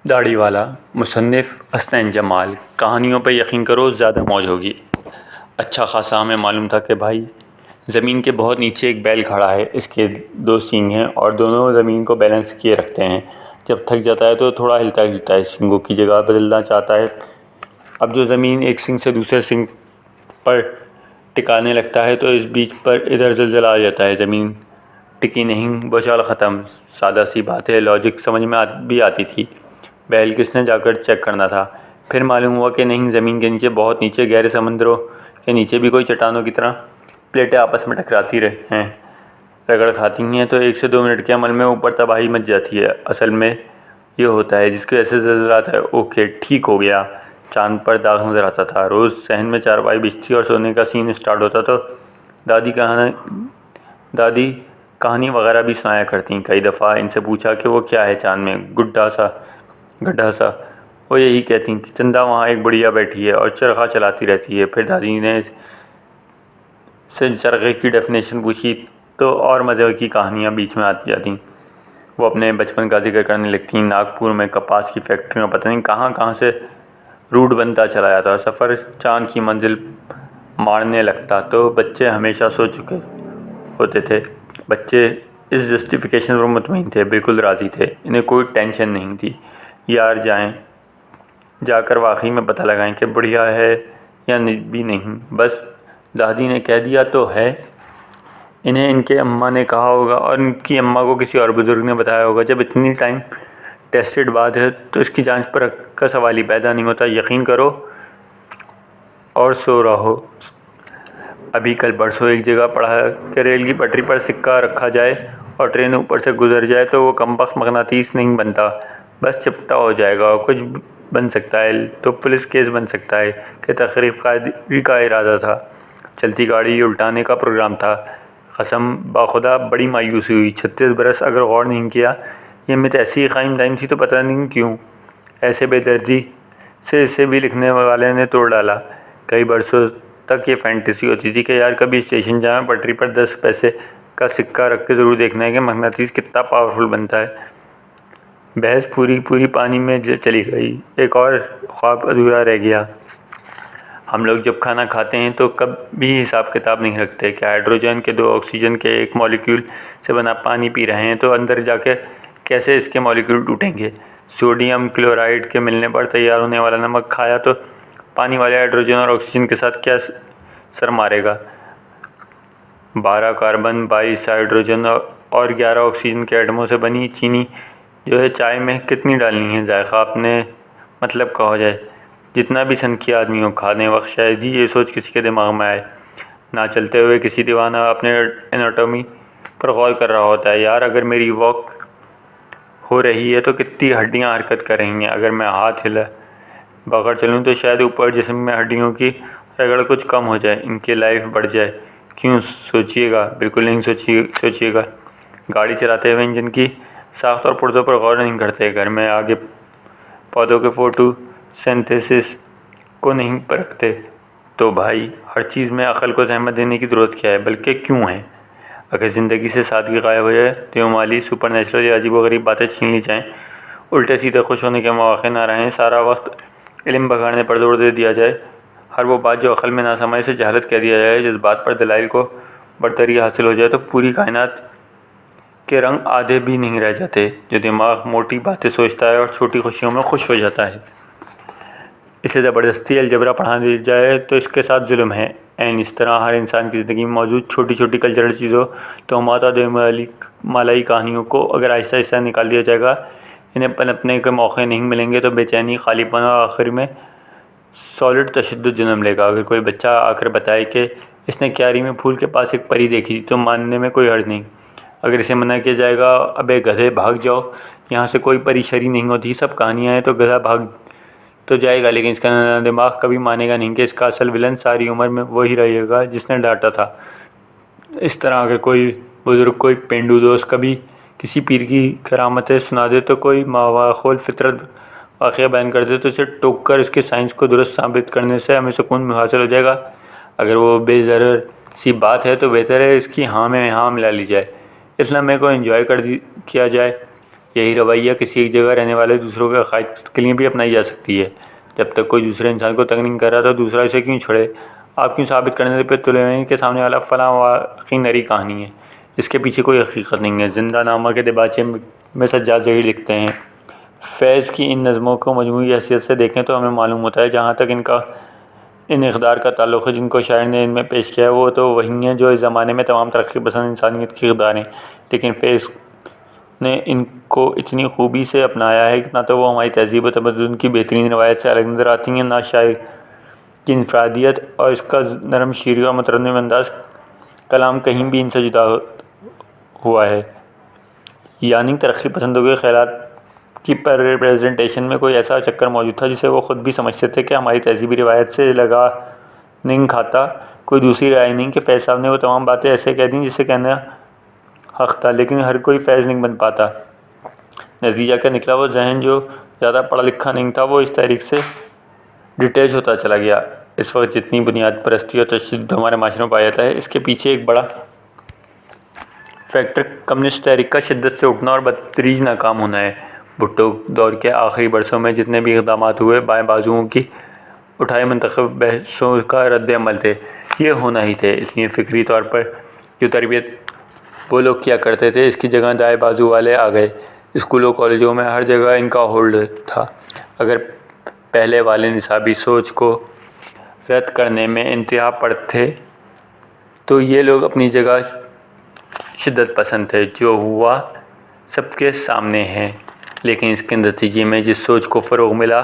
داڑھی والا مصنف حسنین جمال۔ کہانیوں پہ یقین کرو زیادہ موج ہوگی۔ اچھا خاصا ہمیں معلوم تھا کہ بھائی زمین کے بہت نیچے ایک بیل کھڑا ہے، اس کے 2 سینگ ہیں اور دونوں زمین کو بیلنس کیے رکھتے ہیں۔ جب تھک جاتا ہے تو تھوڑا ہلتا ہے، سینگوں کی جگہ بدلنا چاہتا ہے۔ اب جو زمین ایک سینگ سے دوسرے سینگ پر ٹکانے لگتا ہے تو اس بیچ پر ادھر زلزلہ آ جاتا ہے، زمین ٹکی نہیں، بھوچال ختم۔ سادہ سی بات ہے، لاجک سمجھ میں بھی آتی تھی۔ بیل کس نے جا کر چیک کرنا تھا۔ پھر معلوم ہوا کہ نہیں، زمین کے نیچے، بہت نیچے، گہرے سمندروں کے نیچے بھی کوئی چٹانوں کی طرح پلیٹیں آپس میں ٹکراتی ہیں، رگڑ کھاتی ہیں تو 1 سے 2 منٹ کے عمل میں اوپر تباہی مچ جاتی ہے۔ اصل میں یہ ہوتا ہے جس کی وجہ سے زلزلہ آتا ہے۔ اوکے، ٹھیک ہو گیا۔ چاند پر داغ نظر آتا تھا۔ روز صحن میں چارپائی بچھتی اور سونے کا سین سٹارٹ ہوتا تو دادی کہانی وغیرہ بھی سنایا کرتیں۔ کئی دفعہ ان سے پوچھا کہ وہ کیا ہے چاند میں، گڈھا سا۔ وہ یہی کہتیں کہ چندا وہاں ایک بڑھیا بیٹھی ہے اور چرخہ چلاتی رہتی ہے۔ پھر دادی نے سے چرخے کی ڈیفینیشن پوچھی تو اور مزے کی کہانیاں بیچ میں آ جاتیں۔ وہ اپنے بچپن کا ذکر کرنے لگتیں۔ ناگپور میں کپاس کی فیکٹریوں، پتہ نہیں کہاں سے روٹ بنتا چلا جاتا اور سفر چاند کی منزل مارنے لگتا تو بچے ہمیشہ سو چکے ہوتے تھے۔ بچے اس جسٹیفیکیشن پر مطمئن تھے، بالکل راضی تھے، انہیں کوئی ٹینشن نہیں تھی۔ یار جا کر واقعی میں پتہ لگائیں کہ بڑھیا ہے یا بھی نہیں، بس دادی نے کہہ دیا تو ہے۔ انہیں ان کے اماں نے کہا ہوگا اور ان کی اماں کو کسی اور بزرگ نے بتایا ہوگا۔ جب اتنی ٹائم ٹیسٹڈ بات ہے تو اس کی جانچ پرکھ کا سوال ہی پیدا نہیں ہوتا۔ یقین کرو اور سو رہو۔ ابھی کل پرسوں ایک جگہ پڑھا کہ ریل کی پٹری پر سکہ رکھا جائے اور ٹرین اوپر سے گزر جائے تو وہ کمبخت مغناطیس نہیں بنتا، بس چپٹا ہو جائے گا اور کچھ بن سکتا ہے تو پولیس کیس بن سکتا ہے کہ تخریب کاری کا ارادہ تھا، چلتی گاڑی الٹانے کا پروگرام تھا۔ قسم بخدا بڑی مایوسی ہوئی۔ 36 برس اگر غور نہیں کیا، یہ مت ایسی ہی قائم دائم تھی تو پتہ نہیں کیوں ایسے بے دردی سے اسے بھی لکھنے والے نے توڑ ڈالا۔ کئی برسوں تک یہ فینٹیسی ہوتی تھی کہ یار کبھی اسٹیشن جائیں، پٹری پر 10 پیسے کا سکہ رکھ کے ضرور دیکھنا ہے کہ مغناطیس کتنا پاورفل بنتا ہے۔ بحث پوری پانی میں چلی گئی۔ ایک اور خواب ادھورا رہ گیا۔ ہم لوگ جب کھانا کھاتے ہیں تو کبھی حساب کتاب نہیں رکھتے کہ ہائیڈروجن کے 2 آکسیجن کے 1 مالیکیول سے بنا پانی پی رہے ہیں تو اندر جا کے کیسے اس کے مالیکیول ٹوٹیں گے۔ سوڈیم کلورائڈ کے ملنے پر تیار ہونے والا نمک کھایا تو پانی والے ہائیڈروجن اور آکسیجن کے ساتھ کیا سر مارے گا۔ 12 کاربن، 22 ہائیڈروجن اور 11 آکسیجن کے ایٹموں سے بنی چینی جو ہے چائے میں کتنی ڈالنی ہے؟ ذائقہ اپنے مطلب کا ہو جائے۔ جتنا بھی سنکھیا آدمی ہو، کھانے وقت شاید ہی یہ سوچ کسی کے دماغ میں آئے۔ نہ چلتے ہوئے کسی دیوانہ اپنے اناٹومی پر غور کر رہا ہوتا ہے، یار اگر میری واک ہو رہی ہے تو کتنی ہڈیاں حرکت کر رہی ہیں۔ اگر میں ہاتھ ہلا بغیر چلوں تو شاید اوپر جسم میں ہڈیوں کی رگڑ کچھ کم ہو جائے، ان کی لائف بڑھ جائے۔ کیوں سوچیے گا، بالکل نہیں سوچیے گا۔ گاڑی چلاتے ہوئے انجن کی ساخت اور پرزوں پر غور نہیں کرتے۔ گھر میں آگے پودوں کے فوٹو سینتھیسس کو نہیں پرکھتے۔ تو بھائی ہر چیز میں عقل کو زحمت دینے کی ضرورت کیا ہے، بلکہ کیوں ہے؟ اگر زندگی سے سادگی غائب ہو جائے تو یہ مالی سپر نیچرل یا عجیب و غریب باتیں چھین لی جائیں، الٹے سیدھے خوش ہونے کے مواقع نہ رہیں، سارا وقت علم بگاڑنے پر زور دے دیا جائے، ہر وہ بات جو عقل میں نہ سمائے سے جہالت کہہ دیا جائے، جس بات پر دلائل کو برتری حاصل ہو جائے تو پوری کائنات کے رنگ آدھے بھی نہیں رہ جاتے۔ جو دماغ موٹی باتیں سوچتا ہے اور چھوٹی خوشیوں میں خوش ہو جاتا ہے، اسے زبردستی الجبرا پڑھا دی جائے تو اس کے ساتھ ظلم ہے۔ اس طرح ہر انسان کی زندگی میں موجود چھوٹی کلچرل چیزوں، توہمات اور مالائی کہانیوں کو اگر آہستہ آہستہ نکال دیا جائے گا، انہیں پنپنے کے موقع نہیں ملیں گے تو بے چینی، خالی پن اور آخر میں سالڈ تشدد جنم لے گا۔ اگر کوئی بچہ آ کر بتائے کہ اس نے کیاری میں پھول کے پاس ایک پری دیکھی تو ماننے میں کوئی حرج نہیں۔ اگر اسے منع کیا جائے گا، ابے گدھے بھاگ جاؤ، یہاں سے کوئی پری شری نہیں ہوتی، سب کہانیاں ہیں، تو گدھا بھاگ تو جائے گا، لیکن اس کا دماغ کبھی مانے گا نہیں کہ اس کا اصل ولن ساری عمر میں وہی رہے گا جس نے ڈانٹا تھا۔ اس طرح اگر کوئی بزرگ، کوئی پینڈو دوست کبھی کسی پیر کی کرامتیں سنا دے تو کوئی ماحول فطرت واقعہ بیان کر دے تو اسے ٹوک کر اس کی سائنس کو درست ثابت کرنے سے ہمیں سکون حاصل ہو جائے گا۔ اگر وہ بے ضرر سی بات ہے تو بہتر ہے اس کی ہاں میں ہاں ملا لی جائے، اس لمحے کو انجوائے کیا جائے۔ یہی رویہ کسی ایک جگہ رہنے والے دوسروں کے عقائد کے لیے بھی اپنائی جا سکتی ہے۔ جب تک کوئی دوسرے انسان کو تنگ نہیں کر رہا تو دوسرا اسے کیوں چھڑے؟ آپ کیوں ثابت کرنے پہ تلے ہوئے ہیں کہ سامنے والا فلاں واقعی نری کہانی ہے، اس کے پیچھے کوئی حقیقت نہیں ہے؟ زندہ نامہ کے دباچے میں سجاد ظہیر لکھتے ہیں، فیض کی ان نظموں کو مجموعی حیثیت سے دیکھیں تو ہمیں معلوم ہوتا ہے جہاں تک ان اقدار کا تعلق ہے جن کو شاعر نے ان میں پیش کیا ہے، وہ تو وہی ہیں جو اس زمانے میں تمام ترقی پسند انسانیت کی اقدار ہیں، لیکن فیض نے ان کو اتنی خوبی سے اپنایا ہے کہ نہ تو وہ ہماری تہذیب و تمدن کی بہترین روایت سے الگ نظر آتی ہیں، نہ شاعر کی انفرادیت اور اس کا نرم شیریں اور مترنم انداز کلام کہیں بھی ان سے جدا ہوا ہے۔ یعنی ترقی پسندوں کے خیالات کی پریزنٹیشن میں کوئی ایسا چکر موجود تھا جسے وہ خود بھی سمجھتے تھے کہ ہماری تہذیبی روایت سے لگا نہیں کھاتا۔ کوئی دوسری رائے نہیں کہ فیض صاحب نے وہ تمام باتیں ایسے کہہ دیں جسے کہنا حق تھا، لیکن ہر کوئی فیض نہیں بن پاتا۔ نتیجہ کیا نکلا؟ وہ ذہن جو زیادہ پڑھا لکھا نہیں تھا وہ اس تحریک سے ڈیٹیچ ہوتا چلا گیا۔ اس وقت جتنی بنیاد پرستی اور تشدد ہمارے معاشرے میں پایا جاتا ہے، اس کے پیچھے ایک بڑا فیکٹر کمیونسٹ تحریک کا شدت سے اٹھنا اور بتدریج ناکام ہونا ہے۔ بھٹو دور کے آخری برسوں میں جتنے بھی اقدامات ہوئے، بائیں بازوؤں کی اٹھائے منتخب بحثوں کا رد عمل تھے۔ یہ ہونا ہی تھے، اس لیے فکری طور پر جو تربیت وہ لوگ کیا کرتے تھے اس کی جگہ دائیں بازو والے آ گئے۔ اسکولوں کالجوں میں ہر جگہ ان کا ہولڈ تھا۔ اگر پہلے والے نصابی سوچ کو رد کرنے میں انتہا پرت تھے تو یہ لوگ اپنی جگہ شدت پسند تھے۔ جو ہوا سب کے سامنے ہے، لیکن اس کے نتیجے میں جس سوچ کو فروغ ملا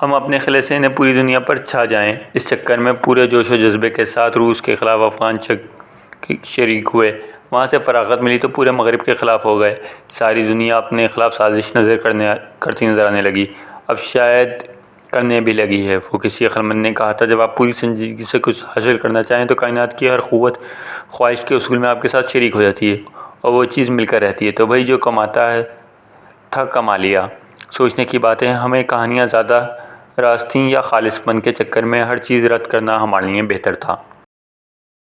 ہم اپنے خلے سے انہیں پوری دنیا پر چھا جائیں، اس چکر میں پورے جوش و جذبے کے ساتھ روس کے خلاف افغان جنگ شریک ہوئے۔ وہاں سے فراغت ملی تو پورے مغرب کے خلاف ہو گئے۔ ساری دنیا اپنے خلاف سازش کرتی نظر آنے لگی، اب شاید کرنے بھی لگی ہے۔ وہ کسی عقلمند نے کہا تھا، جب آپ پوری سنجیدگی سے کچھ حاصل کرنا چاہیں تو کائنات کی ہر قوت خواہش کے اصول میں آپ کے ساتھ شریک ہو جاتی ہے اور وہ چیز مل کر رہتی ہے۔ تو بھائی جو کماتا تھا کما لیا۔ سوچنے کی بات ہے، ہمیں کہانیاں زیادہ راست تھیں یا خالص پن کے چکر میں ہر چیز رد کرنا ہمارے لیے بہتر تھا؟